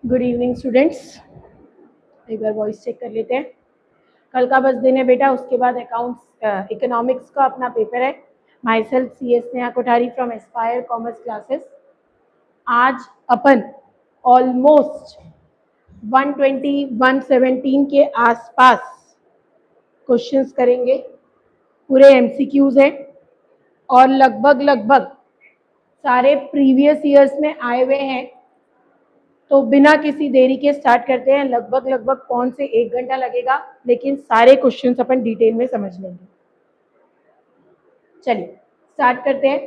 Good evening students. एक बार voice check कर लेते हैं। कल का बस दिन है बेटा, उसके बाद अकाउंट्स इकोनॉमिक्स का अपना पेपर है। My self CS Neha Kothari from Aspire commerce classes. आज अपन ऑलमोस्ट 120-117 के आसपास क्वेश्चंस करेंगे। पूरे MCQs हैं और लगभग सारे प्रीवियस ईयर्स में आए हुए हैं। तो बिना किसी देरी के स्टार्ट करते हैं। लगभग कौन से 1 घंटा लगेगा, लेकिन सारे क्वेश्चंस अपन डिटेल में समझ लेंगे। चलिए स्टार्ट करते हैं।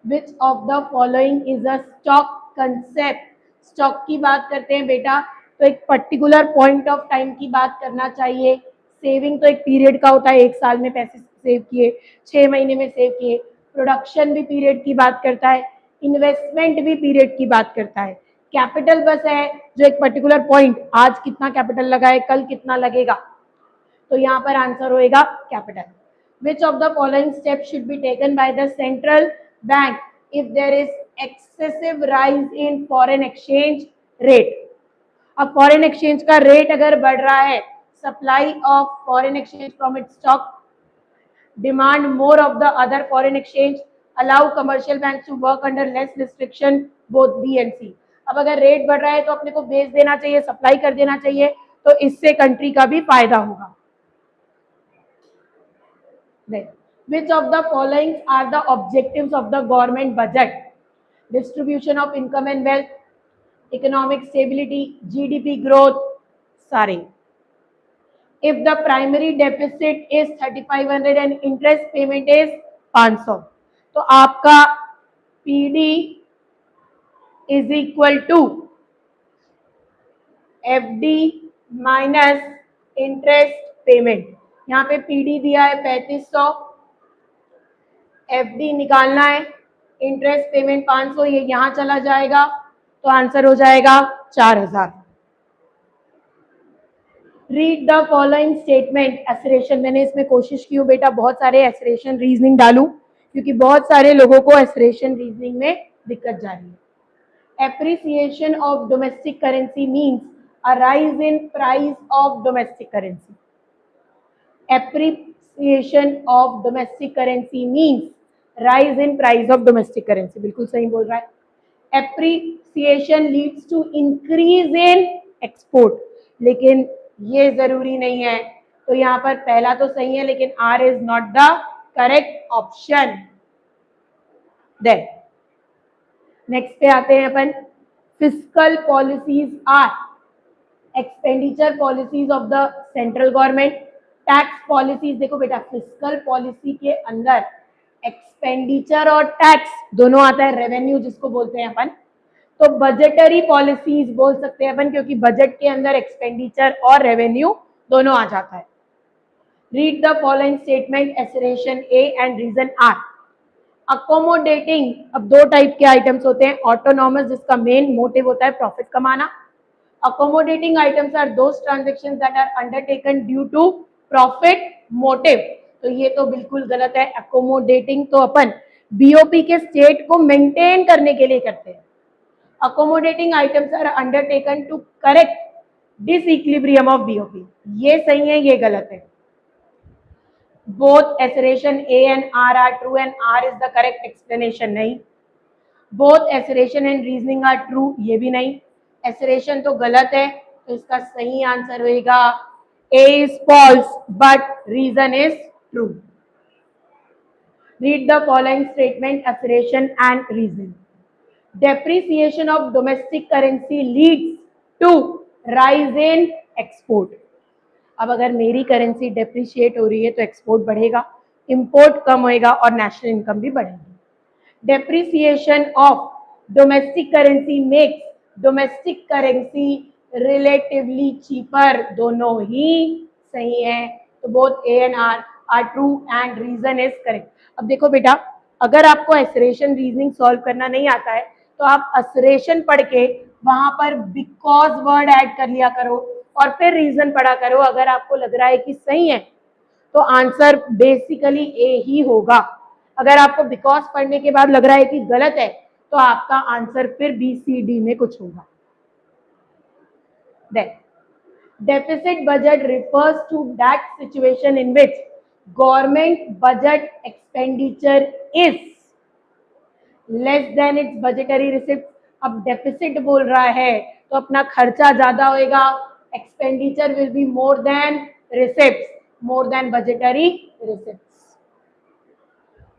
Which of the following is a stock concept. Stock की बात करते हैं बेटा, तो एक पर्टिकुलर पॉइंट ऑफ टाइम की बात करना चाहिए। सेविंग तो एक पीरियड का होता है, 1 साल में पैसे सेव किए, 6 महीने में सेव किए। प्रोडक्शन भी पीरियड की बात करता है, इन्वेस्टमेंट भी पीरियड की बात करता है। कैपिटल बस है जो एक पर्टिकुलर पॉइंट, आज कितना कैपिटल लगा है, कल कितना लगेगा। तो यहाँ पर आंसर होएगा capital. Which of the following steps should be taken by the central bank if there is excessive rise in foreign exchange rate? अब फॉरेन एक्सचेंज का रेट अगर बढ़ रहा है, supply of foreign exchange from its stock, demand more of the other foreign exchange, allow commercial bank to work under less restriction, both B and C. अब अगर rate बढ़ रहा है तो अपने को बेच देना चाहिए, सप्लाई कर देना चाहिए, तो इससे कंट्री का भी फायदा होगा। Which of the following are the objectives of the government budget? Distribution of income and wealth, economic stability, GDP growth, सारे। If the primary deficit is 3500 and interest payment is 500, तो आपका PD is equal to FD minus interest payment। यहाँ पे PD दिया है 3500, FD निकालना है, interest payment 500, ये यहाँ चला जाएगा, तो आंसर हो जाएगा 4000। Read the following statement. एसरेशन, मैंने इसमें कोशिश की हूँ बेटा बहुत सारे एसरेशन रीजनिंग डालूं, क्योंकि बहुत सारे लोगों को एसरेशन रीजनिंग में दिक्कत जा रही है। Appreciation of domestic currency means a rise in price of domestic currency. Appreciation of domestic currency means rise in price of domestic currency, बिल्कुल सही बोल रहा है। Appreciation leads to increase in export, लेकिन ये जरूरी नहीं है, तो यहाँ पर पहला तो सही है, लेकिन R is not the correct option. Then next पे आते हैं अपन। Fiscal policies are expenditure policies of the central government. Tax policies, देखो बेटा फिस्कल पॉलिसी के अंदर एक्सपेंडिचर और टैक्स दोनों आता है, रेवेन्यू जिसको बोलते हैं अपन। तो बजटरी पॉलिसीज बोल सकते हैं अपन, क्योंकि बजट के अंदर एक्सपेंडिचर और रेवेन्यू दोनों आ जाता है। Read the following statement, assertion A and reason R. Accommodating, अब दो टाइप के आइटम्स होते हैं, ऑटोनॉमस जिसका मेन मोटिव होता है प्रॉफिट कमाना। Accommodating items are those transactions that are undertaken due to profit motive, तो ये तो बिल्कुल गलत है। अकोमोडेटिंग तो अपन बीओपी के स्टेट को मेंटेन करने के लिए करते हैं। Accommodating items are undertaken to correct disequilibrium of BOP, ये सही है, ये गलत है। Both assertion A and R are true and R is the correct explanation, नहीं। Both assertion and reasoning are true, ये भी नहीं। एसरेशन तो गलत है, तो इसका सही आंसर होएगा A is false but reason is true. Read the following statement, assertion and reason. Depreciation of domestic currency leads to rise in export. अब अगर मेरी करेंसी डेप्रिशिएट हो रही है तो एक्सपोर्ट बढ़ेगा, इंपोर्ट कम होएगा और नेशनल इनकम भी बढ़ेगी। Depreciation of domestic currency makes domestic currency relatively cheaper, दोनों ही सही है, तो both A and R are true and reason is correct. अब देखो बेटा, अगर आपको एसरेशन रीजनिंग सॉल्व करना नहीं आता है तो आप असरेशन पढ़ के वहां पर बिकॉज वर्ड ऐड कर लिया करो और फिर रीजन पढ़ा करो। अगर आपको लग रहा है कि सही है तो आंसर बेसिकली ए ही होगा। अगर आपको बिकॉज पढ़ने के बाद लग रहा है कि गलत है तो आपका आंसर फिर बी सी डी में कुछ होगा। Then deficit budget refers to that situation in which government budget expenditure is less than its budgetary receipts. अब डेफिसिट बोल रहा है तो अपना खर्चा ज्यादा होएगा, expenditure will be more than receipts, more than budgetary receipts.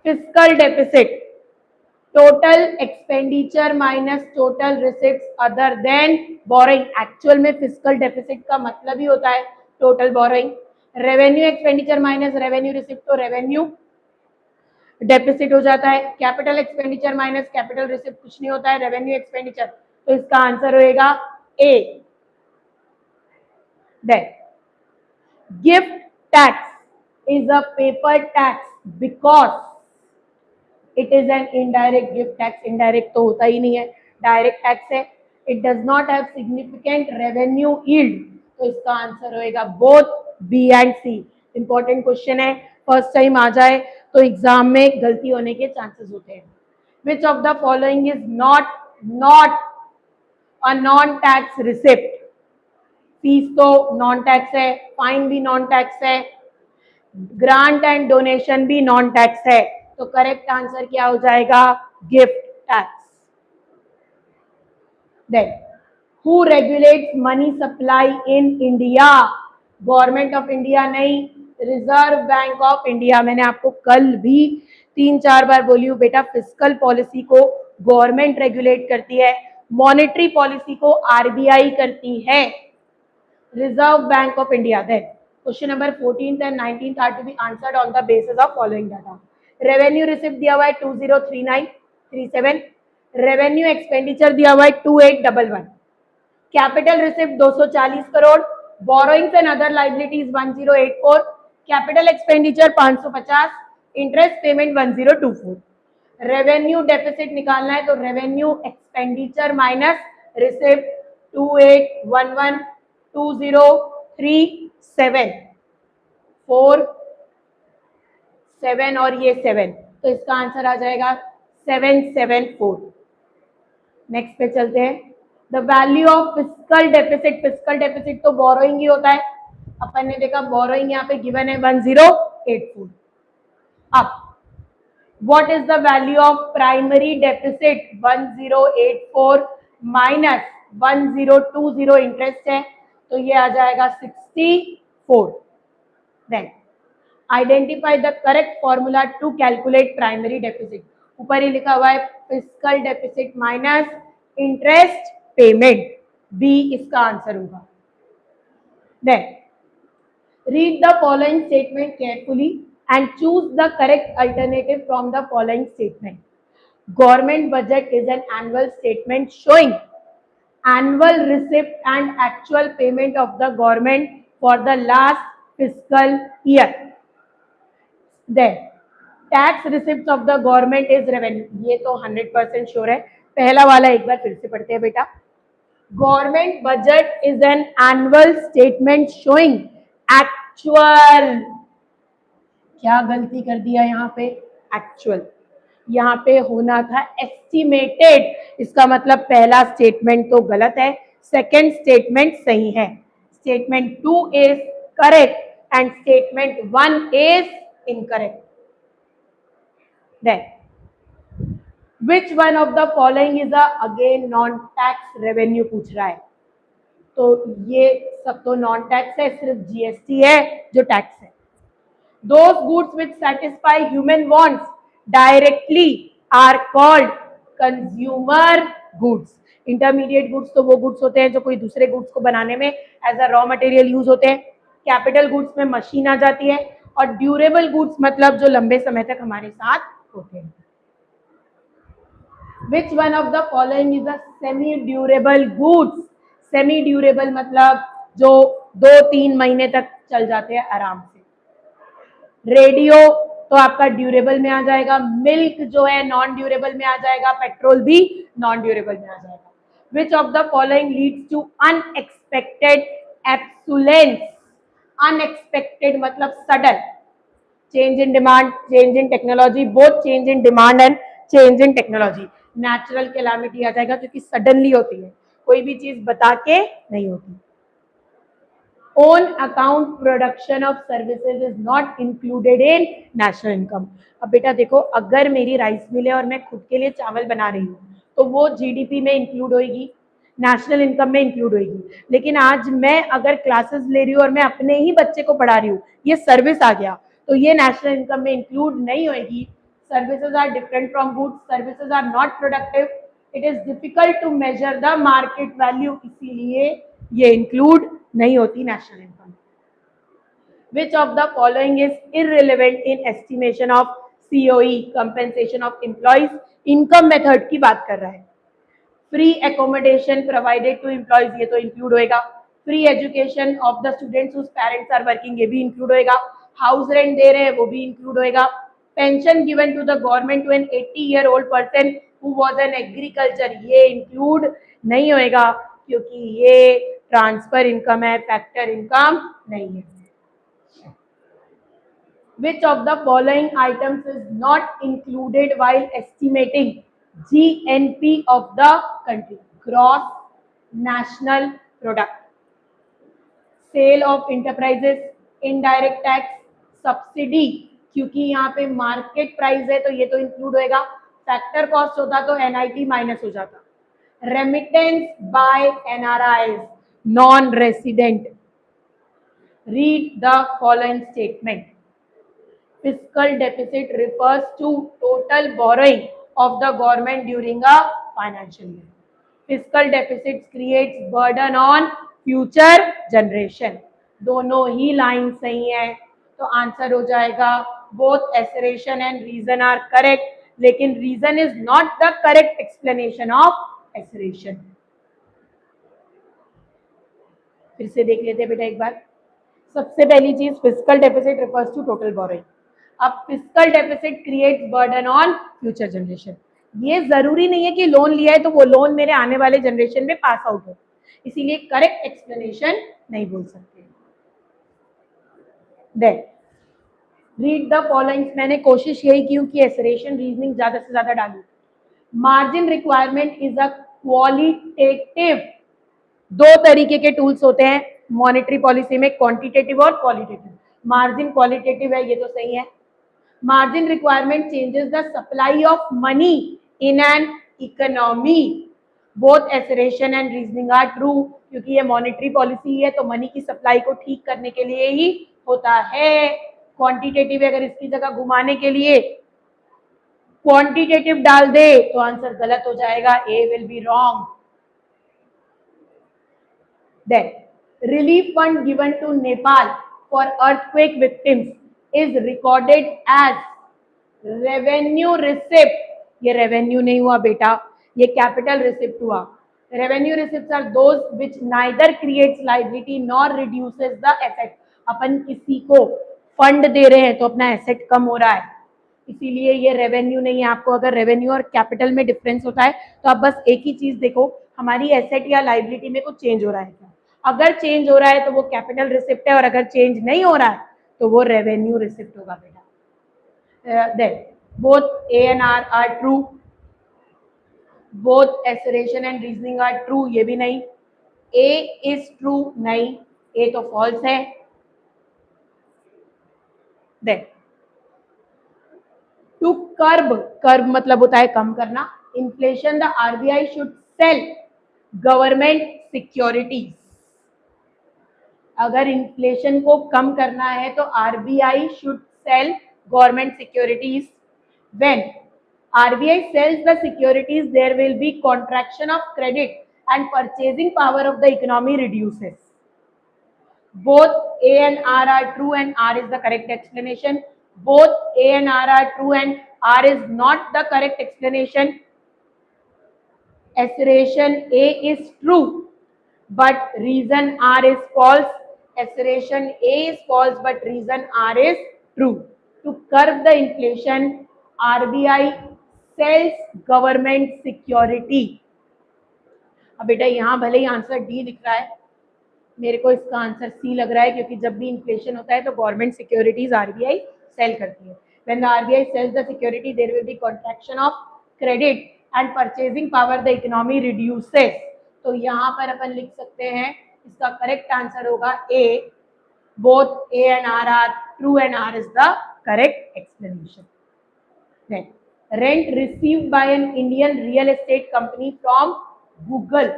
Fiscal deficit, total expenditure minus total receipts other than borrowing. Actual में फिस्कल डेफिसिट का मतलब ही होता है total borrowing. Revenue expenditure minus revenue receipt, तो रेवेन्यू डेफिसिट हो जाता है. Capital expenditure minus capital receipt कुछ नहीं होता है, रेवेन्यू एक्सपेंडिचर. तो इसका आंसर होएगा A. Then gift tax is a paper tax because it is an indirect gift tax. Indirect तो होता ही नहीं है, डायरेक्ट टैक्स है. It does not have significant revenue yield. तो इसका आंसर होएगा both B and C. Important question है, फर्स्ट टाइम आ जाए तो एग्जाम में गलती होने के चांसेस होते हैं. Which of the following is not a non tax receipt. Fees तो नॉन टैक्स है, फाइन भी नॉन टैक्स है, ग्रांट एंड डोनेशन भी नॉन टैक्स है. तो करेक्ट आंसर क्या हो जाएगा? Gift tax. Then who regulates money supply in India? Government of India नहीं, रिजर्व बैंक ऑफ इंडिया. मैंने आपको कल भी 3-4 बार बोली हूँ बेटा, फिस्कल पॉलिसी को गवर्नमेंट रेगुलेट करती है, मॉनेटरी पॉलिसी को आरबीआई करती है, Reserve Bank of India. Then question number 14th and 19th are to be answered on the basis of following data. Revenue receipt दिया हुआ है 203937, रेवेन्यू एक्सपेंडिचर दिया हुआ है 2811, capital receipt 240 crore, borrowings and other liabilities 1084, capital expenditure 550, interest payment 1024. Revenue deficit निकालना है तो revenue expenditure minus receipt 2811 2037 4 7 और ये 7, तो इसका आंसर आ जाएगा 774. नेक्स्ट पे चलते हैं. The value of fiscal deficit. Fiscal deficit तो बोरोइंग ही होता है. अपन ने देखा बोरोइंग यहाँ पे गिवन है 1084. अब what is the value of primary deficit? 1084 minus 1020 interest है, तो ये आ जाएगा 64. Then identify the correct formula to calculate primary deficit. ऊपर ही लिखा हुआ है fiscal deficit minus interest payment, B इसका आंसर होगा. Then read the following statement carefully and choose the correct alternative from the following statement. Government budget is an annual statement showing annual receipt and actual payment of the government for the last fiscal year. Then tax receipts of the government is revenue. ये तो 100% sure है. पहला वाला एक बार फिर से पढ़ते हैं बेटा. Government budget is an annual statement showing actual. क्या गलती कर दिया यहाँ पे? एक्चुअल. यहाँ पे होना था एस्टिमेटेड. इसका मतलब पहला स्टेटमेंट तो गलत है, सेकंड स्टेटमेंट सही है. Statement 2 is correct and statement 1 is incorrect. Then which one of the following is again non tax revenue पूछ रहा है. तो ये सब तो नॉन टैक्स है, सिर्फ जीएसटी है जो टैक्स है. Those goods which satisfy human wants directly are called consumer goods. Intermediate goods तो वो goods होते हैं जो कोई दूसरे goods को बनाने में as a raw material use होते हैं. Capital goods में मशीन आ जाती है, और durable goods मतलब जो लंबे समय तक हमारे साथ होते हैं. Which one of the following is a semi-durable goods? Semi-durable मतलब जो 2-3 महीने तक चल जाते हैं आराम से. रेडियो तो आपका ड्यूरेबल में आ जाएगा, मिल्क जो है नॉन ड्यूरेबल में आ जाएगा, पेट्रोल भी नॉन ड्यूरेबल में आ जाएगा. Which of the following leads to unexpected obsolescence? Unexpected मतलब sudden. Change in demand, change in technology, both change in demand and change in technology. Natural calamity आ जाएगा क्योंकि सडनली होती है, कोई भी चीज बता के नहीं होती. Own account production of services is not included in national income. अब बेटा देखो, अगर मेरी राइस मिल है और मैं खुद के लिए चावल बना रही हूँ तो वो जीडीपी में इंक्लूड होगी, नेशनल इनकम में इंक्लूड होगी। लेकिन आज मैं अगर क्लासेस ले रही हूँ और मैं अपने ही बच्चे को पढ़ा रही हूँ, ये सर्विस आ गया, तो ये नेशनल इनकम में इंक्लूड नहीं होगी। Services are different from goods, services are not productive, it is difficult to measure the market value, इसीलिए ये इंक्लूड नहीं होती national income. Which of the following is irrelevant in estimation of COE, compensation of employees? Income method की बात कर रहा है। Free accommodation provided to employees, ये तो इंक्लूड होएगा। Free education of the students whose parents are working, ये भी इंक्लूड होएगा। हाउस रेंट दे रहे हैं, वो भी इंक्लूड होएगा। Pension given to the government to an 80-year-old person who was an agriculture, ये इंक्लूड नहीं होएगा क्योंकि ये ट्रांसफर इनकम है, फैक्टर इनकम नहीं है। Which of the following items is not included while estimating GNP of the country? Gross national product, sale of enterprises, indirect tax, subsidy, क्योंकि यहाँ पे मार्केट प्राइस है तो ये तो इंक्लूड होएगा। फैक्टर कॉस्ट होता तो NIT माइनस हो जाता। Remittance by NRIs, non resident. Read the following statement. Fiscal deficit refers to total borrowing of the government during a financial year. Fiscal deficit creates burden on future generation. दोनों ही line सही है तो answer हो जाएगा both assertion and reason are correct, लेकिन reason is not the correct explanation of assertion. फिर से देख लेते हैं बेटा एक बार। सबसे पहली चीज, fiscal deficit refers to total borrowing. अब fiscal deficit creates burden on future generation. ये जरूरी नहीं है कि लोन लिया है तो वो लोन मेरे आने वाले जनरेशन में पास आउट हो, इसीलिए करेक्ट एक्सप्लेनेशन नहीं बोल सकते। Then read the following. मैंने कोशिश यही की कि एसरेशन रीजनिंग ज्यादा से ज्यादा डालूं। Margin requirement is a qualitative, दो तरीके के टूल्स होते हैं मॉनेटरी पॉलिसी में, क्वांटिटेटिव और क्वालिटेटिव। मार्जिन क्वालिटेटिव है, ये तो सही है। Margin requirement changes the supply of money in an economy. Both assertion and reasoning are true, क्योंकि ये मॉनेटरी पॉलिसी है तो मनी की सप्लाई को ठीक करने के लिए ही होता है। क्वांटिटेटिव अगर इसकी जगह घुमाने के लिए क्वांटिटेटिव डाल दे तो आंसर गलत हो जाएगा, A will be wrong. Then, relief fund given to Nepal for earthquake victims is recorded as revenue receipt. ये revenue नहीं हुआ बेटा, ये capital receipt हुआ। Revenue receipts are those which neither creates liability nor reduces the asset. अपन किसी को fund दे रहे हैं तो अपना एसेट कम हो रहा है, इसीलिए ये रेवेन्यू नहीं है। आपको अगर रेवेन्यू और कैपिटल में डिफरेंस होता है तो आप बस एक ही चीज देखो, हमारी एसेट या लाइबिलिटी में कुछ चेंज हो रहा है क्या। अगर चेंज हो रहा है तो वो कैपिटल रिसिप्ट है और अगर चेंज नहीं हो रहा है तो वो रेवेन्यू रिसिप्ट होगा बेटा। Then both A and R are true, both assertion and reasoning are true, ये भी नहीं। ए इज ट्रू नहीं, ए तो फॉल्स है। देन टू कर्ब मतलब होता है कम करना। Inflation the RBI should sell government securities. अगर इन्फ्लेशन को कम करना है तो RBI should sell government securities. When RBI sells the securities there will be contraction of credit and purchasing power of the economy reduces. Both A and R are true and R is the correct explanation. Both A and R are true and R is not the correct explanation. Assertion A is true, but reason R is false. Assertion A is false, but reason R is true. To curb the inflation, RBI sells government security. अब बेटा यहाँ भले ही answer D दिख रहा है, मेरे को इसका आंसर सी लग रहा है, क्योंकि जब भी इन्फ्लेशन होता है तो गवर्नमेंट सिक्योरिटीज आरबीआई सेल करती है। When the RBI sells the security there will be contraction of credit and purchasing power the economy reduces. तो यहाँ पर अपन लिख सकते हैं इसका करेक्ट आंसर होगा A, both A and R are true and R is the correct explanation. Rent received by an Indian real estate company from Google.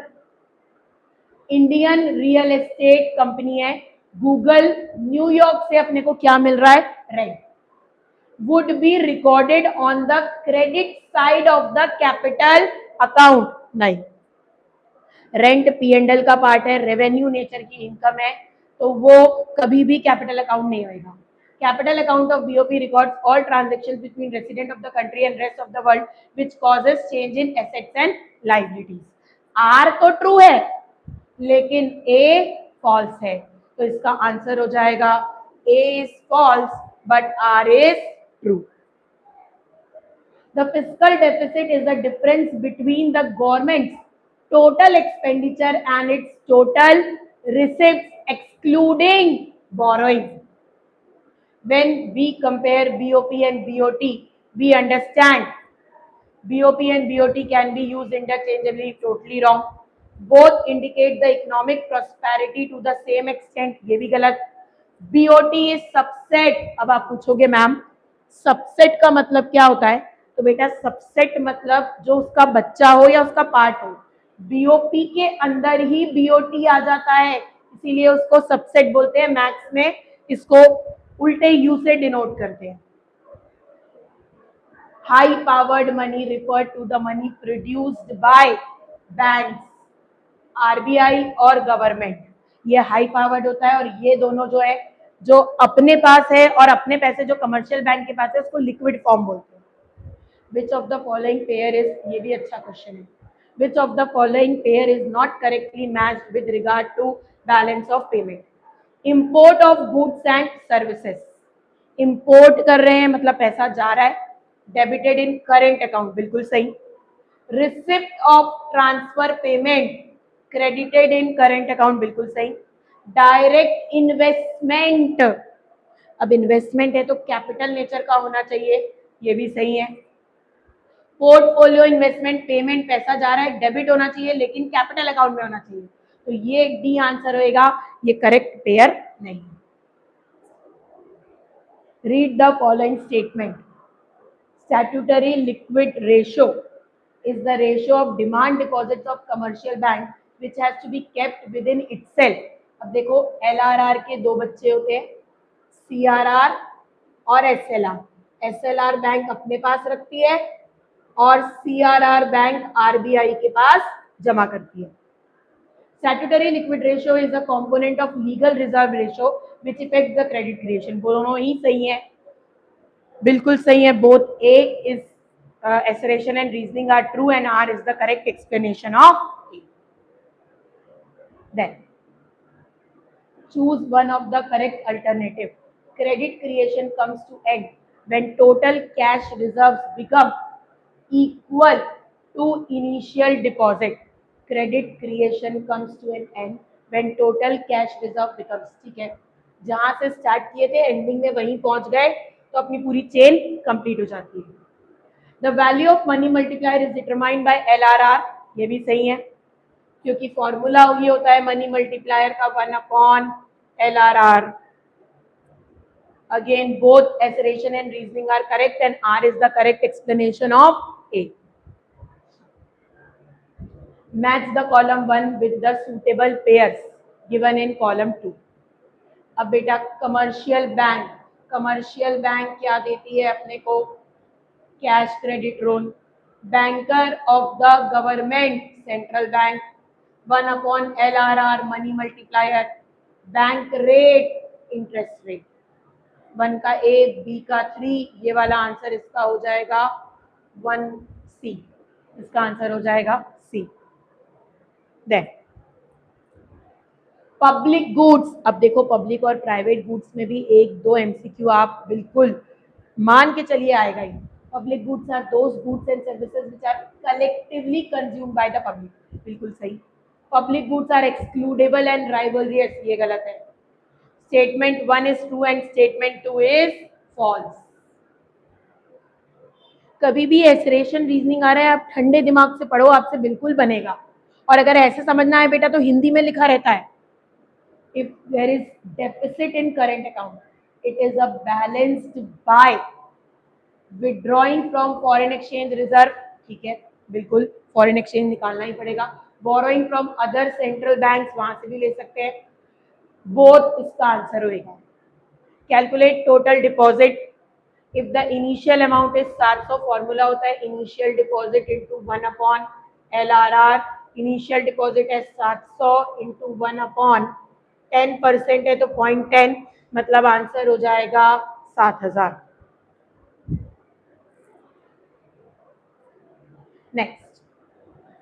Indian real estate company है Google, New York से अपने को क्या मिल रहा है? Rent. Would be recorded on the credit side of the capital account. नहीं, rent P&L का part है, रेवेन्यू नेचर की इनकम है, तो वो कभी भी कैपिटल अकाउंट नहीं होगा. Capital account of BOP records all transactions between resident of the country and rest of the world which causes change in assets and liabilities. R तो true है लेकिन A false है, तो इसका आंसर हो जाएगा A is false but R is true. The fiscal deficit is the difference between the government's total expenditure and its total receipts excluding borrowing. When we compare BOP and BOT, we understand BOP and BOT can be used interchangeably. Totally wrong. Both indicate the economic prosperity to the same extent. ये भी गलत. BOT is subset. अब आप पूछोगे ma'am subset का मतलब क्या होता है? तो बेटा सबसेट मतलब जो उसका बच्चा हो या उसका पार्ट हो. BOP के अंदर ही BOT आ जाता है, इसीलिए उसको सबसेट बोलते हैं. मैथ्स में इसको उल्टे यू से डिनोट करते हैं. High powered money refer to the money produced by banks, RBI और गवर्नमेंट. ये हाई पावर्ड होता है और ये दोनों जो है जो अपने पास है और अपने पैसे जो कमर्शियल बैंक के पास है उसको लिक्विड फॉर्म बोलते हैं. Which of the following pair is, ये भी अच्छा क्वेश्चन है, which of the following pair is not correctly matched with regard to balance of payment. Import of goods and services, import कर रहे हैं मतलब पैसा जा रहा है, डेबिटेड इन करेंट अकाउंट, बिल्कुल सही. Receipt of transfer payment, credited in current account, बिल्कुल सही. डायरेक्ट इन्वेस्टमेंट, अब इन्वेस्टमेंट है तो कैपिटल नेचर का होना चाहिए, ये भी सही है. पोर्टफोलियो इन्वेस्टमेंट, पेमेंट पैसा जा रहा है, डेबिट होना चाहिए लेकिन कैपिटल अकाउंट में होना चाहिए, तो ये डी आंसर होएगा, ये करेक्ट पेयर नहीं. Read the following statement. Statutory liquid ratio is the ratio of demand deposits of commercial bank which has to be kept within itself. अब देखो LRR के दो बच्चे होते हैं, CRR और SLR. SLR बैंक अपने पास रखती है और CRR बैंक RBI के पास जमा करती है. Statutory liquid ratio is a component of legal reserve ratio which affects the credit creation. दोनों ही सही है, बिल्कुल सही है. Both A is assertion and reasoning are true and R is the correct explanation of A. Then choose one of the correct alternative. Credit creation comes to end when total cash reserves become equal to initial deposit. Credit creation comes to an end when total cash reserve becomes, ठीक है, जहां से start किए थे ending में वहीं पहुंच गए तो अपनी पूरी चेन कंप्लीट हो जाती है. The value of money multiplier is determined by LRR, ये भी सही है क्योंकि फॉर्मूला ये होता है मनी मल्टीप्लायर का 1/LRR. Again both assertion and reasoning are correct and R is the correct explanation of A. Match the column 1 with the suitable pairs given in column 2. अब बेटा कमर्शियल बैंक क्या देती है अपने को? Cash credit loan. Banker of the government, central bank. 1/LRR money multiplier. Bank rate, interest rate. 1 का A, B का 3, ये वाला आंसर इसका हो जाएगा 1C. इसका आंसर हो जाएगा C. Then public goods. अब देखो पब्लिक और प्राइवेट गुड्स में भी 1-2 MCQ आप बिल्कुल मान के चलिए आएगा ही. Public goods are those goods and services which are collectively consumed by the public, बिल्कुल सही. Public goods are excludable and rivalrous, ये गलत है. Statement 1 is true and statement 2 is false. कभी भी एसरेशन रीजनिंग आ रहा है आप ठंडे दिमाग से पढ़ो, आपसे बिल्कुल बनेगा. और अगर ऐसे समझना है बेटा तो हिंदी में लिखा रहता है, if there is deficit in current account, it is a balanced by withdrawing from foreign exchange reserve, ठीक है, बिल्कुल फॉरेन एक्सचेंज निकालना ही पड़ेगा, borrowing from other central banks, वहां से भी ले सकते हैं, बोथ इसका आंसर होगा। Calculate total deposit, if the initial amount is 700, formula होता है initial deposit into 1/LRR, initial deposit है 700 इंटू 1/10% है तो 0.10, मतलब आंसर हो जाएगा 7000। Next,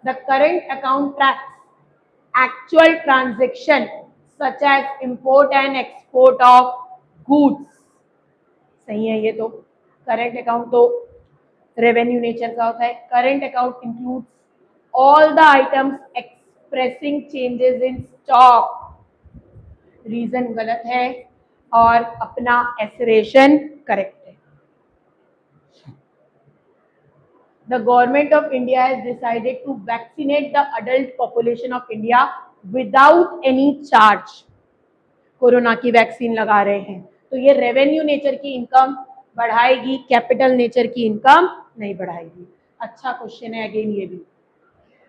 the current account tracks actual transaction such as import and export of goods, सही है ये तो। करंट अकाउंट तो रेवेन्यू नेचर का होता है। Current account includes all the items expressing changes in stock, reason गलत है और अपना एसरेशन करेक्ट है। The government of India has decided to vaccinate the adult population of India without any charge. Corona की vaccine लगा रहे हैं, तो ये रेवेन्यू नेचर की इनकम बढ़ाएगी, कैपिटल नेचर की इनकम नहीं बढ़ाएगी। अच्छा क्वेश्चन है अगेन ये भी।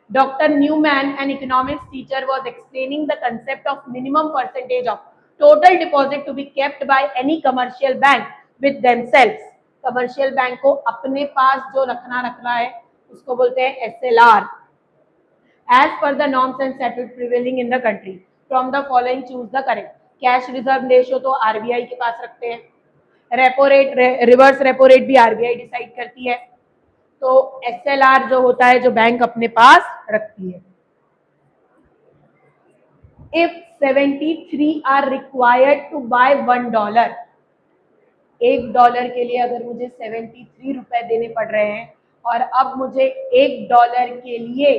Dr. Newman, an economics teacher, was explaining the concept of minimum percentage of total deposit to be kept by any commercial bank with themselves. Commercial bank को अपने पास जो रखना है उसको बोलते हैं SLR. As per the norms and statutes prevailing in the country, from the following choose the correct. Cash reserve ratio तो RBI के पास रखते हैं, repo rate, reverse repo rate भी RBI डिसाइड करती है, तो SLR जो होता है जो बैंक अपने पास रखती है। If 73 are required to buy $1, $1 के लिए अगर मुझे 73 रुपए देने पड़ रहे हैं और अब मुझे $1 के लिए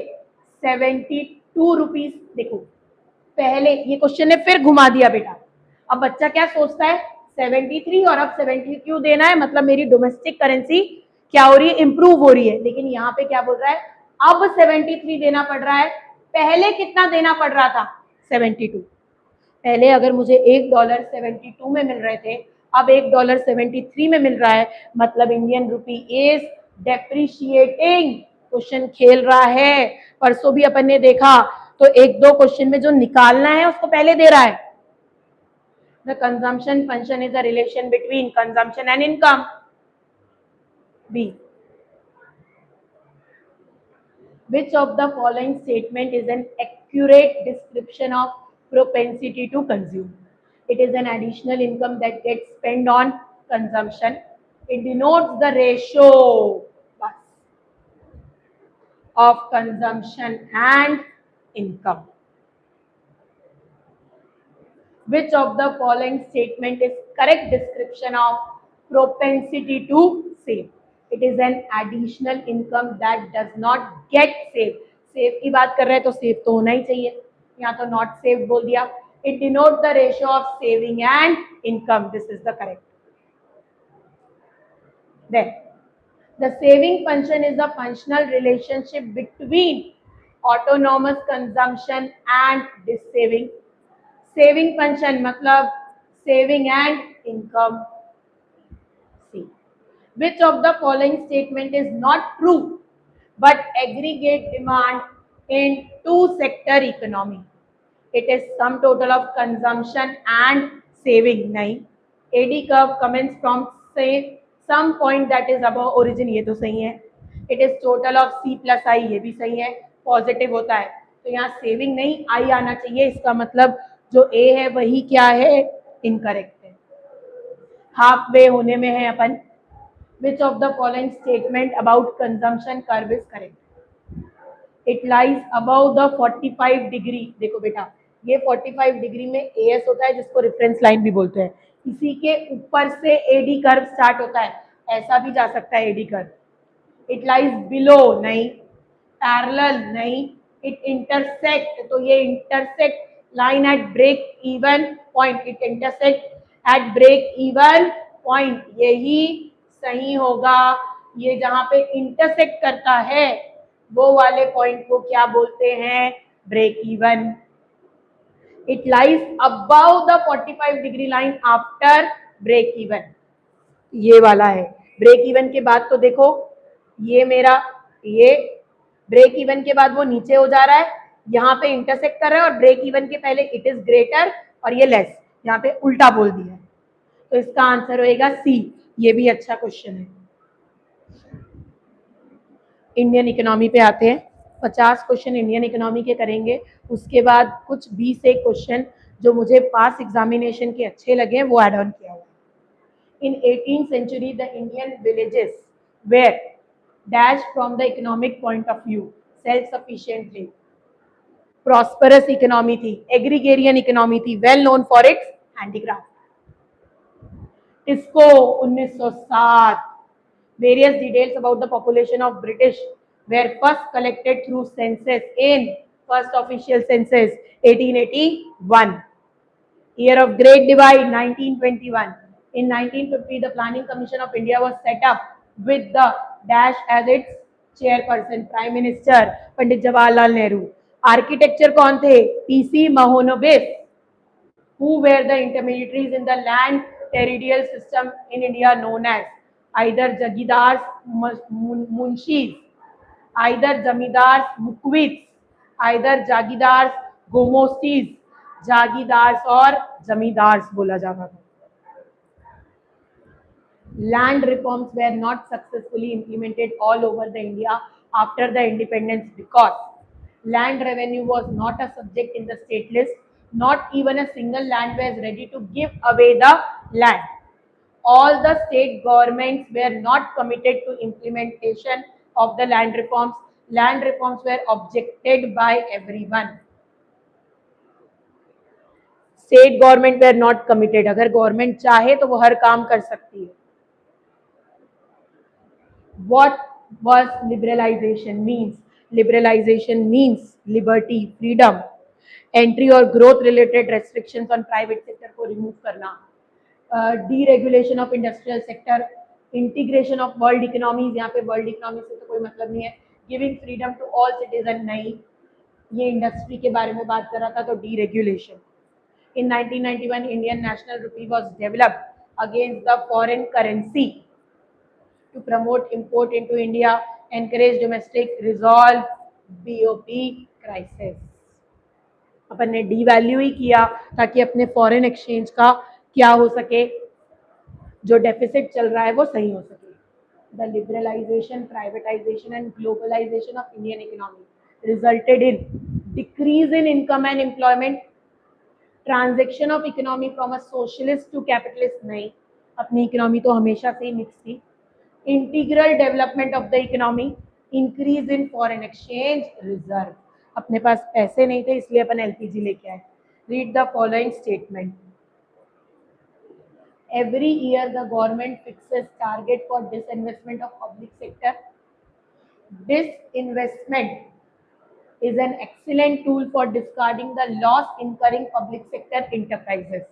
72 रुपीज, देखो पहले ये क्वेश्चन ने फिर घुमा दिया बेटा। अब बच्चा क्या सोचता है 73 और अब 70 क्यों देना है, मतलब मेरी डोमेस्टिक करेंसी क्या हो रही है, इंप्रूव हो रही है। लेकिन यहाँ पे क्या बोल रहा है, अब 73 देना पड़ रहा है, पहले कितना देना पड़ रहा था 72। पहले अगर मुझे $1 72 में मिल रहे थे, अब $1 73 में मिल रहा है, मतलब Indian rupee is depreciating. Question खेल रहा है, परसों भी अपन ने देखा, तो एक दो क्वेश्चन में जो निकालना है उसको पहले दे रहा है। The consumption function is a relation between consumption and income. B, which of the following statement is an accurate description of propensity to consume? It is an additional income that gets spent on consumption. It denotes the ratio of consumption and income. Which of the following statement is correct description of propensity to save? It is an additional income that does not get saved. Save की बात कर रहे हैं तो save तो होना ही चाहिए, यहाँ तो नॉट सेव बोल दिया। It denotes the ratio of saving and income. This is the correct. Then, the saving function is a functional relationship between autonomous consumption and dissaving. Saving function मतलब saving and income. C, which of the following statement is not true but aggregate demand in two sector economy? It is sum total of consumption and saving. नहीं, AD curve commences from some point that is above origin, ये तो सही है। It is total of C + I, ये भी सही है, positive होता है, तो यहाँ सेविंग नहीं I आना चाहिए, इसका मतलब जो A है वही क्या है, इनकरेक्ट है, हाफ वे होने में है अपन। Which of the following statement about consumption curve is correct? It lies above the 45 degree. देखो बेटा, ये 45 डिग्री में AS होता है जिसको रेफरेंस लाइन भी बोलते हैं, इसी के ऊपर से AD कर्व स्टार्ट होता है, ऐसा भी जा सकता है AD curve. It lies below, नहीं, पैरेलल, नहीं, इट इंटरसेक्ट, तो ये intersect line at break even point, it intersect at break even point, यही सही होगा। ये जहां पे इंटरसेक्ट करता है वो वाले पॉइंट को क्या बोलते हैं, break even. It lies above the 45 degree line after break even. ये वाला है ब्रेक इवन के बाद, तो देखो ये मेरा, ये ब्रेक इवन के बाद वो नीचे हो जा रहा है, यहाँ पे इंटरसेक्ट कर रहा है, और ब्रेक इवन के पहले इट इज ग्रेटर और ये लेस, यहाँ पे उल्टा बोल दिया है, तो इसका आंसर होएगा सी। ये भी अच्छा क्वेश्चन है। इंडियन इकोनॉमी पे आते हैं, 50 क्वेश्चन इंडियन इकोनॉमी के करेंगे, उसके बाद कुछ 20 एक क्वेश्चन जो मुझे पास एग्जामिनेशन के अच्छे लगे वो ऐड ऑन किया हुआ है। In 18th century, the Indian villages were dash from the economic point of view, self-sufficient थे, prosperous economy थी, agrarian economy थी, well known for its handicraft. इसको 1907, various details about the population of British were first collected through census in first official census 1881. Year of Great Divide 1921. In 1950, the Planning Commission of India was set up with the dash as its chairperson, Prime Minister Pandit Jawaharlal Nehru. Architecture कौन थे? PC Mahalanobis, who were the intermediaries in the land territorial system in India known as either Jagidars Munshis, either Zamidars Mukwits, either Jagidars Gomostis, जागीदार्स और जमींदार्स बोला जाता था। Land reforms were not successfully implemented all over the India after the independence because land revenue was not a subject in the state list. Not even a single land was ready to give away the land. All the state governments were not committed to implementation of the land reforms. Land reforms were objected by everyone. State government were not committed, अगर government चाहे तो वो हर काम कर सकती है। What was liberalization means? Liberalization means liberty, freedom, entry और growth related restrictions on private sector को रिमूव करना, deregulation of industrial sector, integration of world economies, यहाँ पे वर्ल्ड इकोनॉमी से तो कोई मतलब नहीं है, giving freedom to all citizen, नहीं, ये इंडस्ट्री के बारे में बात कर रहा था, तो deregulation. In 1991, Indian national rupee was developed against the foreign currency to promote import into India, encourage domestic, resolve BOP crisis. अपन ने devalue ही किया ताकि अपने foreign exchange का क्या हो सके, जो deficit चल रहा है वो सही हो सके. The liberalization, privatization and globalization of Indian economy resulted in decrease in income and employment. Transaction of economy from a socialist to capitalist, नहीं, अपनी इकोनॉमी तो हमेशा से ही मिक्स थी. Integral development of the economy, increase in foreign exchange reserve, अपने पास पैसे नहीं थे इसलिए अपन एलपीजी लेके आए. Read the following statement. Every year the government fixes target for disinvestment of public sector. Disinvestment is an excellent tool for discarding the loss incurring public sector enterprises.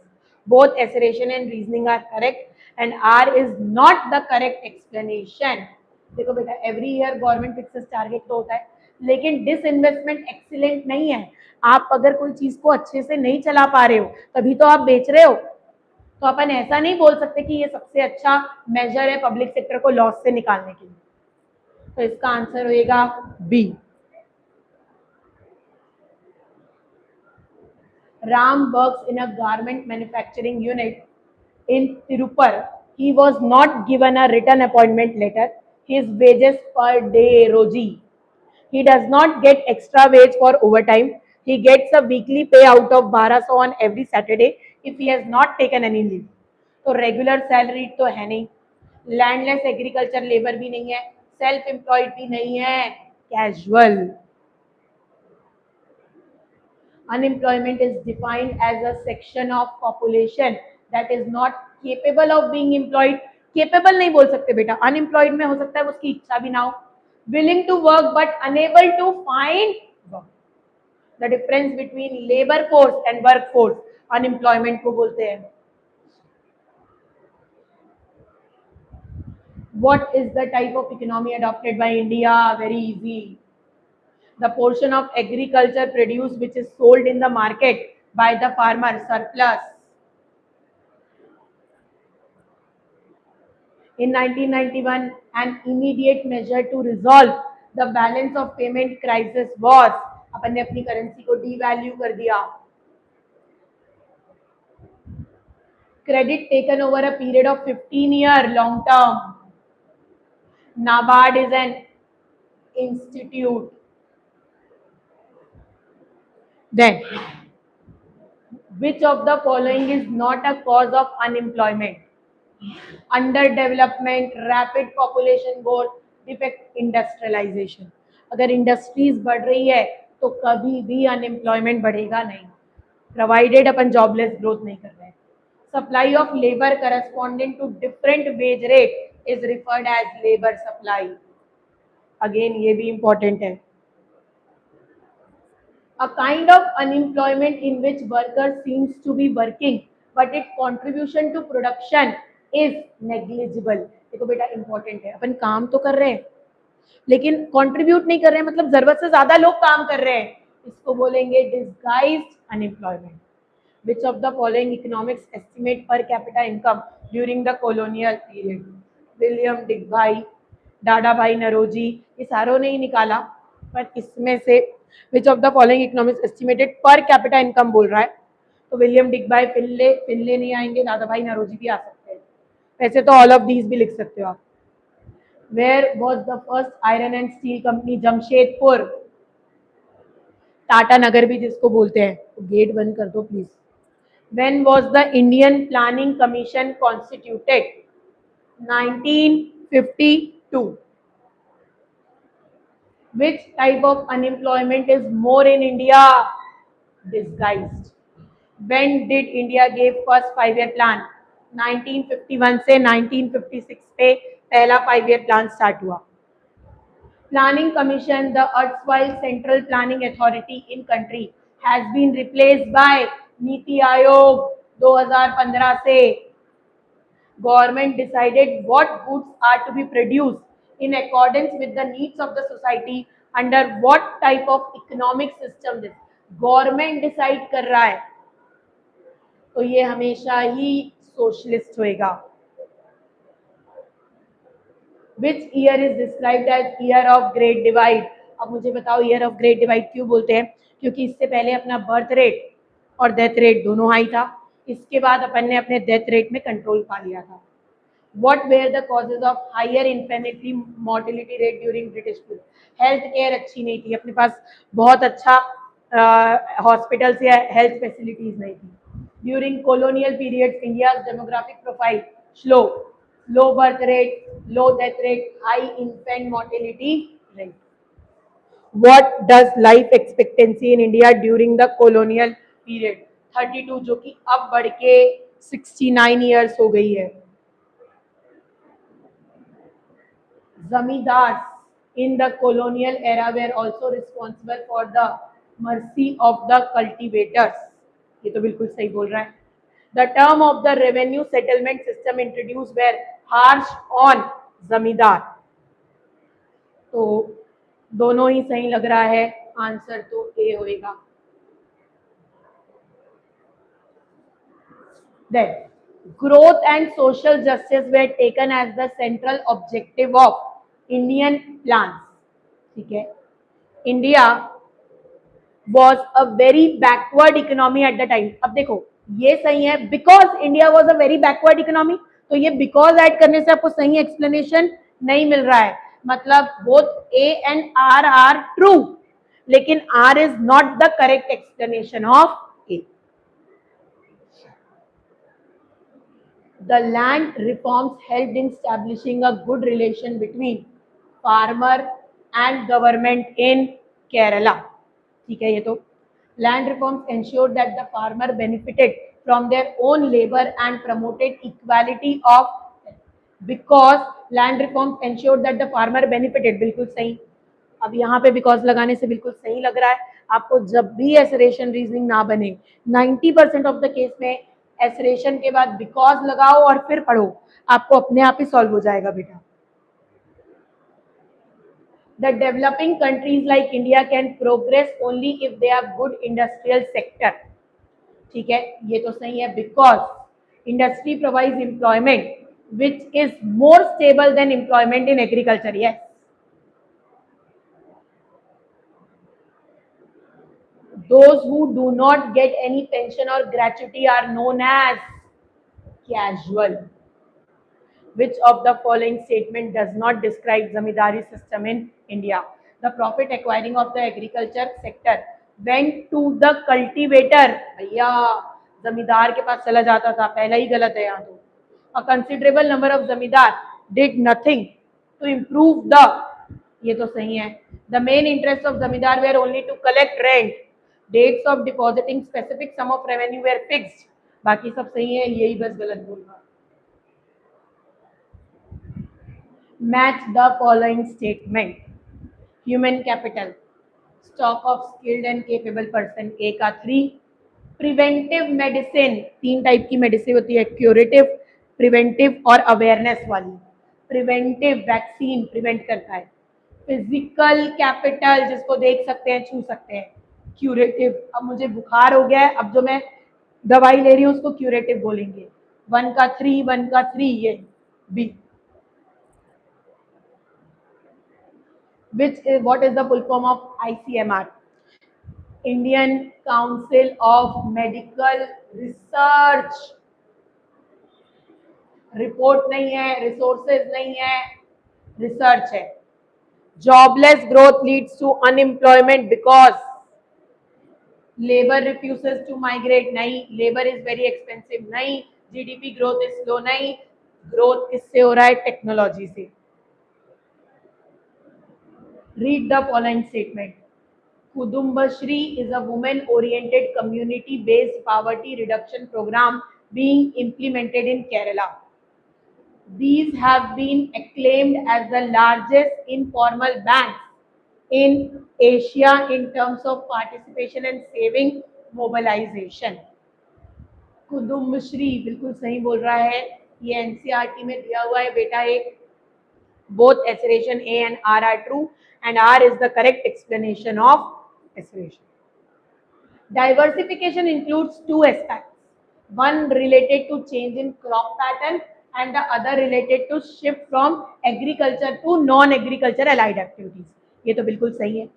Both assertion and reasoning are correct and R is not the correct explanation. देखो बेटा, every year government fixes target तो होता है, लेकिन disinvestment excellent नहीं है. आप अगर कोई चीज को अच्छे से नहीं चला पा रहे हो तभी तो आप बेच रहे हो, तो अपन ऐसा नहीं बोल सकते कि ये सबसे अच्छा मेजर है पब्लिक सेक्टर को लॉस से निकालने के लिए. तो इसका आंसर होएगा B. Ram works in a garment manufacturing unit in Tirupur. He was not given a written appointment letter. His wages per day roji. He does not get extra wage for overtime. He gets a weekly payout of 1200 on every Saturday if he has not taken any leave. तो regular salary तो है नहीं, landless agriculture labour भी नहीं है, self employed भी नहीं है, casual. Unemployment is defined as a section of population that is not capable of being employed. Capable नहीं बोल सकते बेटा, unemployed में हो सकता है उसकी इच्छा भी ना हो. Willing to work but unable to find work. The difference between labor force and workforce, unemployment को बोलते हैं. What is the type of economy adopted by India? Very easy. The portion of agriculture produce which is sold in the market by the farmer surplus. In 1991, an immediate measure to resolve the balance of payment crisis was, अपन ने अपनी currency को devalue कर दिया. Credit taken over a period of 15-year long term. NABARD is an institute. Then, which of the following is not a cause of unemployment? Underdevelopment, rapid population growth, defect industrialization. अगर industries बढ़ रही है तो कभी भी unemployment बढ़ेगा नहीं, provided अपन jobless growth नहीं कर रहे हैं. Supply of labour corresponding to different wage rate is referred as labour supply. Again ये भी इंपॉर्टेंट है. A kind of unemployment in which worker seems to be working but its contribution to production is negligible. देखो बेटा important है, अपन काम तो कर रहे हैं लेकिन कंट्रीब्यूट नहीं कर रहे हैं, मतलब जरूरत से ज्यादा लोग काम कर रहे हैं, इसको बोलेंगे disguised unemployment. Which of the following economics estimate per capita income during the colonial period? William Digby, Dadabhai Naoroji, ये सारों ने ही निकाला, पर इसमें से which of the following economics estimated per capita income बोल रहा है, तो विलियम डिग्बाई, फिनले नहीं आएंगे, दादाभाई नरोजी भी आ सकते हैं. वैसे तो ऑल ऑफ दीज भी लिख सकते हो आप. Where was the first iron and steel company? Jamshedpur. Tata नगर भी जिसको बोलते हैं. तो गेट बंद कर दो please. When was the Indian Planning Commission constituted? 1952. Which type of unemployment is more in India? Disguised. When did India give first 5-year plan? 1951 से 1956 पे पहला 5-year plan स्टार्ट हुआ. Planning Commission, the erstwhile Central Planning Authority in country, has been replaced by NITI Aayog. 2015 से government decided what goods are to be produced in accordance with the needs of the society under what type of economic system. this government decide कर रहा है तो ये हमेशा ही socialist होएगा. Which year is described as year of great divide? अब मुझे बताओ year of great divide क्यों बोलते हैं? क्योंकि इससे पहले अपना बर्थ रेट और डेथ रेट दोनों हाई था, इसके बाद अपन ने अपने डेथ रेट में कंट्रोल पा लिया था. What were the causes of higher infirmity mortality rate during British period? Health care अच्छी नहीं थी, अपने पास बहुत अच्छा हॉस्पिटल्स या हेल्थ फैसिलिटीज नहीं थी. During colonial periods, India's demographic profile slow, low birth rate, low death rate, high infant mortality rate. What does life expectancy in India during the colonial period? 32, जो कि अब बढ़ के 69 years हो गई है. Zamindars in the colonial era were also responsible for the mercy of the cultivators. ये तो बिल्कुल सही बोल रहा है. The term of the revenue settlement system introduced were harsh on जमींदार. तो दोनों ही सही लग रहा है, आंसर तो ए होएगा. Then growth and social justice were taken as the central objective of Indian plans. ठीक है. India was a very backward economy at the time. अब देखो ये सही है, because India was a very backward economy, तो ये because ऐड करने से आपको सही एक्सप्लेनेशन नहीं मिल रहा है. मतलब both A and R are true, लेकिन R is not the correct explanation of A. The land reforms helped in establishing a good relation between farmer and government in Kerala. ठीक है. ये तो land reforms ensured that the farmer benefited from their own labor and promoted equality of, because land reforms ensured that the farmer benefited. बिल्कुल सही. अब यहाँ पे because लगाने से बिल्कुल सही लग रहा है. आपको जब भी एसरेशन रीजनिंग ना बने, 90% ऑफ द केस में एसरेशन के बाद बिकॉज लगाओ और फिर पढ़ो, आपको अपने आप ही सॉल्व हो जाएगा बेटा. The developing countries like India can progress only if they have good industrial sector. ठीक है, ये तो सही है, because industry provides employment which is more stable then employment in agriculture. Yes. Those who do not get any pension or gratuity are known as casual. Which of the following statement does not describe zamindari system in India? The profit acquiring of the agriculture sector went to the cultivator. भैया जमींदार के पास चला जाता था, पहला ही गलत है यहाँ तो. A considerable number of zamindar did nothing to improve the, ये तो सही है. The main interest of zamindar were only to collect rent. Dates of depositing specific sum of revenue were fixed. बाकी सब सही है, यही बस गलत बोल रहा. Match the following statement. Human capital, stock of skilled and capable person, A का 3. प्रिवेंटिव मेडिसिन, 3 टाइप की मेडिसिन होती है, क्यूरेटिव, प्रिवेंटिव और अवेयरनेस वाली. प्रिवेंटिव वैक्सीन प्रिवेंट करता है. फिजिकल कैपिटल जिसको देख सकते हैं छू सकते हैं, क्यूरेटिव. अब मुझे बुखार हो गया है, अब जो मैं दवाई ले रही हूँ उसको क्यूरेटिव बोलेंगे. 1 का 3, 1 का 3, ये B. What is the full form of ICMR? Indian Council of Medical Research. Report नहीं है, रिसोर्सेज नहीं है, रिसर्च है. Jobless growth leads to unemployment because labour refuses to migrate. नहीं. Labour is very expensive. नहीं. GDP growth is slow. नहीं. Growth किससे हो रहा है? टेक्नोलॉजी से. Read the following statement. Kudumbashree is a women-oriented community-based poverty reduction program being implemented in Kerala. These have been acclaimed as the largest informal banks in Asia in terms of participation and saving mobilization. Kudumbashree बिल्कुल सही बोल रहा है. ये NCERT में दिया हुआ है बेटा. एक both assertion A and R are true and R is the correct explanation of assertion. Diversification includes 2 aspects. One related to change in crop pattern and the other related to shift from agriculture to non-agriculture allied activities. ये तो बिल्कुल सही है.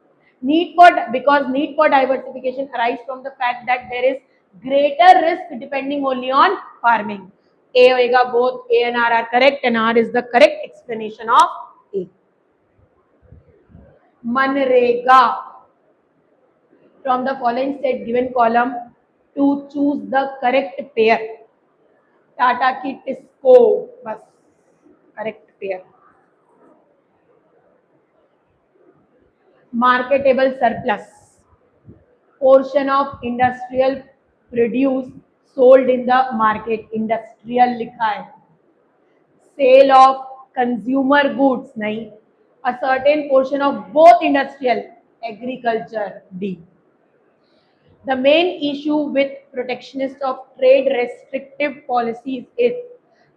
Because need for diversification arise from the fact that there is greater risk depending only on farming. A होएगा. Both A and R are correct and R is the correct explanation of A. Manrega. From the following set given column to choose the correct pair. Tata की टिस्को, बस correct pair. Marketable surplus, portion of industrial produce sold in the market. Industrial लिखा है. Sale of consumer goods, नहीं. A certain portion of both industrial, agriculture, D. The main issue with protectionist of trade restrictive policies is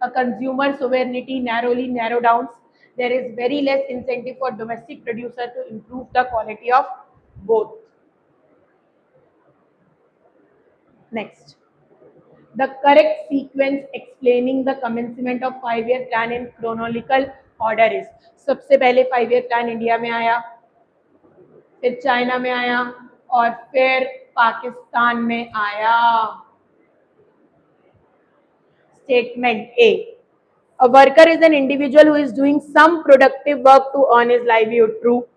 a consumer sovereignty narrow down. There is very less incentive for domestic producer to improve the quality of both. Next. The correct sequence explaining the commencement of 5-year plan in chronological order is. सबसे पहले 5-year plan India में आया, फिर China में आया और फिर पाकिस्तान में आया. Statement A. A worker is an individual who is doing some productive work to earn his livelihood. True.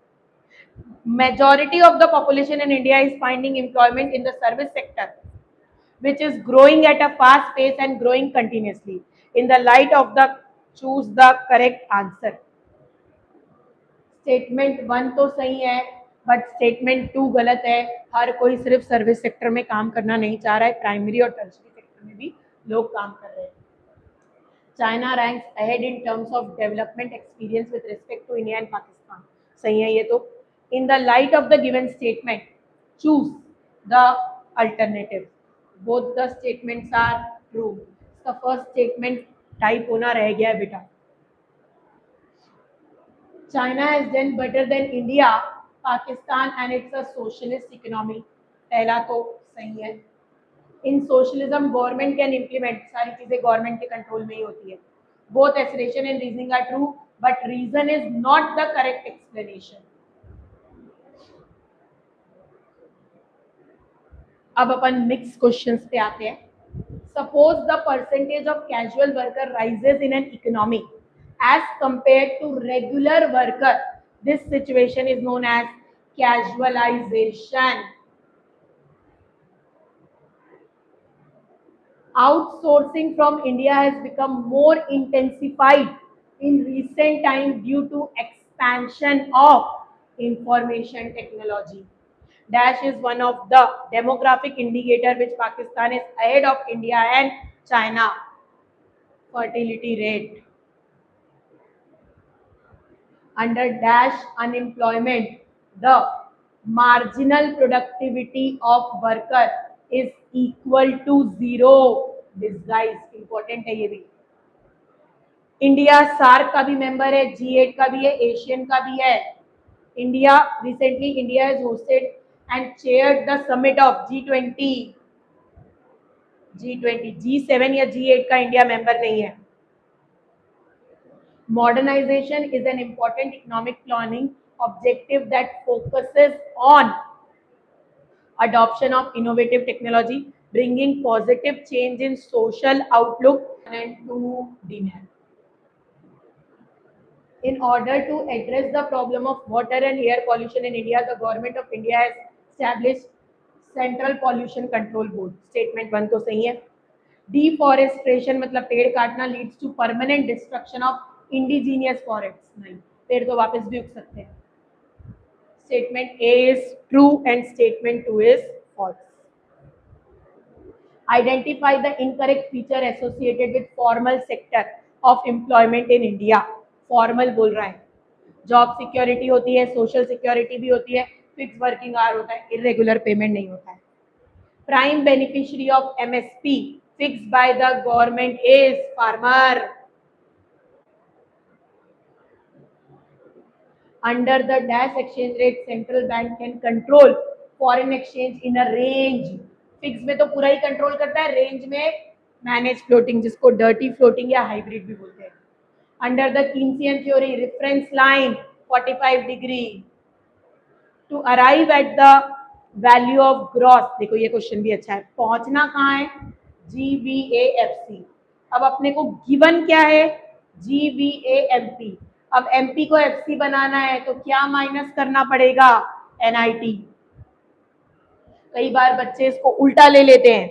Majority of the population in India is finding employment in the service sector, which is growing at a fast pace and growing continuously. In the light of the, choose the correct answer. Statement 1 तो सही है, but statement 2 गलत है. हर कोई सिर्फ service sector में काम करना नहीं चाह रहा है, प्राइमरी और टर्शरी सेक्टर में भी लोग काम कर रहे हैं. China ranks ahead in terms of development experience with respect to India and Pakistan. सही है ये तो. In the light of the given statement choose the alternative. Both the statements are true. इसका फर्स्ट स्टेटमेंट टाइप होना रह गया है बेटा. China has done better than India, Pakistan and it's a socialist economy. पहला तो सही है. In socialism government can implement, सारी चीजें गवर्नमेंट के कंट्रोल में ही होती है. Both assertion and reasoning are true but reason is not the correct explanation. अब अपन मिक्स क्वेश्चंस पे आते हैं. Suppose the percentage of casual worker rises in an economy as compared to regular worker. This situation is known as casualization. Outsourcing from India has become more intensified in recent time due to expansion of information technology. Dash is one of the demographic indicator which Pakistan is ahead of India and China. Fertility rate. Under dash unemployment, the marginal productivity of worker is equal to 0. This guys important है ये भी. India SAARC का भी member है, G8 का भी है, Asian का भी है. India recently India has hosted and chaired the summit of G20. G7 या G8 का इंडिया मेंबर नहीं है. Modernization is an important economic planning objective that focuses on adoption of innovative technology, bringing positive change in social outlook and to demand. In order to address the problem of water and air pollution in India, the government of India has established Central Pollution Control Board. Statement 1 तो सही है. Deforestation मतलब पेड़ काटना leads to permanent destruction of indigenous forests. नहीं, पेड़ तो वापस भी उग सकते हैं. Statement A is true and statement 2 is false. Identify the incorrect feature associated with formal sector of employment in India. Formal बोल रहा है. Job security होती है, social security भी होती है, fixed working hour होता है, irregular payment नहीं होता है. Prime beneficiary of MSP fixed by the government is farmer. Under the dash exchange rate, central bank can control foreign exchange in a range. Fix में तो पूरा ही कंट्रोल करता है, रेंज में मैनेज फ्लोटिंग, जिसको डर्टी फ्लोटिंग या hybrid भी बोलते हैं. Under the Keynesian theory, reference line 45 degree to arrive at the value of gross. देखो ये क्वेश्चन भी अच्छा है. पहुंचना कहाँ है? GVAFC. अब अपने को गिवन क्या है? GVAMP. अब MP को FC बनाना है तो क्या माइनस करना पड़ेगा? NIT. कई बार बच्चे इसको उल्टा ले लेते हैं.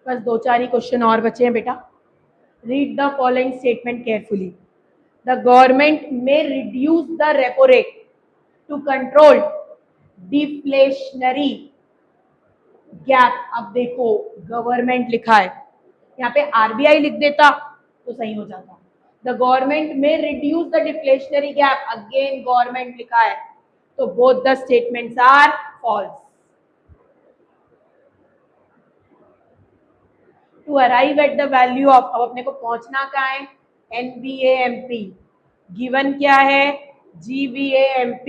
बस 2-4 ही क्वेश्चन और बचे हैं बेटा. Read the following statement carefully. The government may reduce the repo rate to control deflationary gap. अब देखो गवर्नमेंट लिखा है, यहाँ पे RBI लिख देता तो सही हो जाता. The government may reduce the deflationary gap. Again government लिखा है, तो both the statements are false. To arrive at the value of, अब अपने को पहुंचना कहाँ है? NVAMP. गिवन क्या है? GVAMP.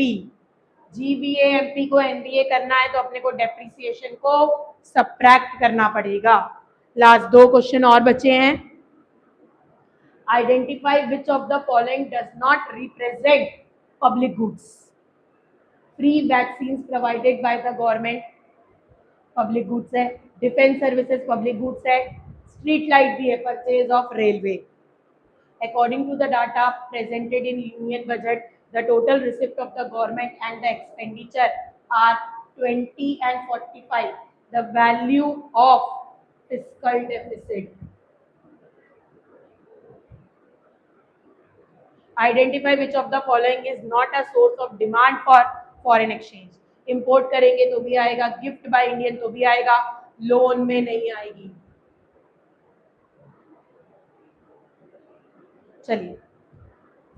GVAMP को NVA करना है तो अपने को डेप्रिसिएशन को सब्ट्रैक्ट करना पड़ेगा. लास्ट 2 क्वेश्चन और बचे हैं. Identify which of the following does not represent public goods. Free vaccines provided by the government, public goods है. Defense services public goods है. Street light भी है. Purchase of railway. According to the data presented in union budget, the total receipt of the government and the expenditure are 20 and 45. The value of fiscal deficit. Identify which of the following is not a source of demand for foreign exchange. Import करेंगे तो भी आएगा, gift by Indian तो भी आएगा, loan में नहीं आएगी. चलिए.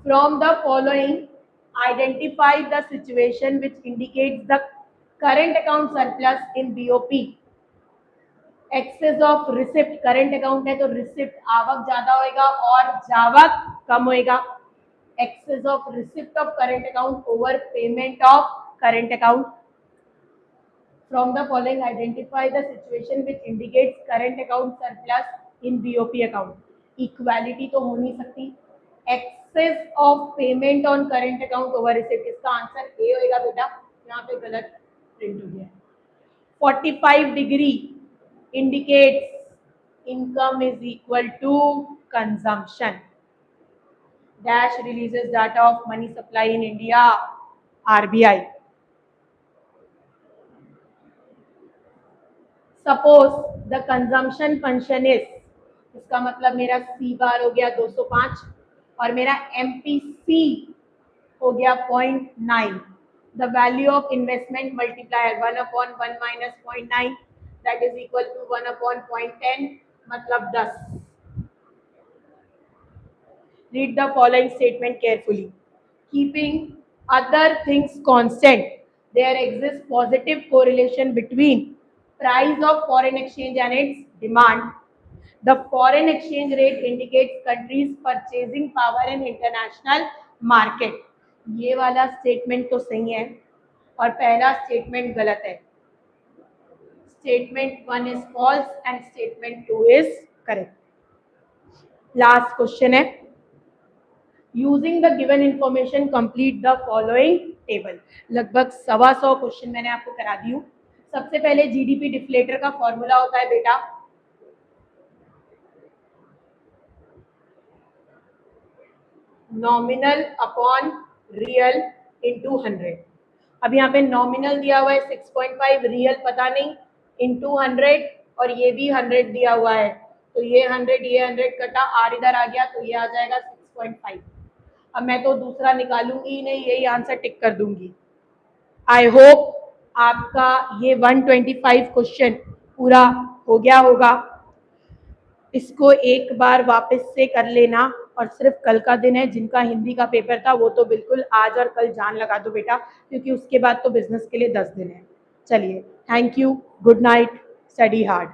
From the following, identify the situation which indicates the current account surplus in BOP. Excess of receipt, current account है तो receipt आवक ज्यादा होएगा और जावक कम होएगा. Excess of receipt of current account over payment of current account. From the following, identify the situation which indicates current account surplus in BOP account. Equality तो हो नहीं सकती. Excess of payment on current account over receipt. इसका answer A होएगा बेटा. यहाँ पे गलत प्रिंट हो गया. 45 degree indicates income is equal to consumption. Dash releases data of money supply in India. RBI. Suppose the consumption function is, इसका मतलब मेरा सी बार हो गया 205 और मेरा एमपीसी हो गया 0.9. The value of investment multiplier 1/1 minus 0.9 that is equal to 1/0.10 मतलब 10. Read the following statement carefully. Keeping other things constant, there exists positive correlation between price of foreign exchange and its demand. The foreign exchange rate indicates countries' purchasing power in international market. ये वाला statement तो सही है और पहला statement गलत है. Statement 1 is false and statement 2 is correct. Last question है. Using the given information complete the following table. लगभग 125 क्वेश्चन मैंने आपको करा दी हूँ. सबसे पहले जीडीपी डिफ्लेटर का फॉर्मूला होता है बेटा नॉमिनल अपॉन रियल इंटू 100. अब यहाँ पे नॉमिनल दिया हुआ है 6.5, रियल पता नहीं, इंटू 100 और ये भी 100 दिया हुआ है तो ये 100 कटा, आर इधर आ गया तो ये आ जाएगा 6.5. अब मैं तो दूसरा निकालूंगी ही नहीं, यही आंसर टिक कर दूंगी. आई होप आपका ये 125 क्वेश्चन पूरा हो गया होगा. इसको एक बार वापस से कर लेना और सिर्फ कल का दिन है. जिनका हिंदी का पेपर था वो तो बिल्कुल आज और कल जान लगा दो बेटा, क्योंकि उसके बाद तो बिजनेस के लिए 10 दिन है. चलिए, thank you, good night, study hard.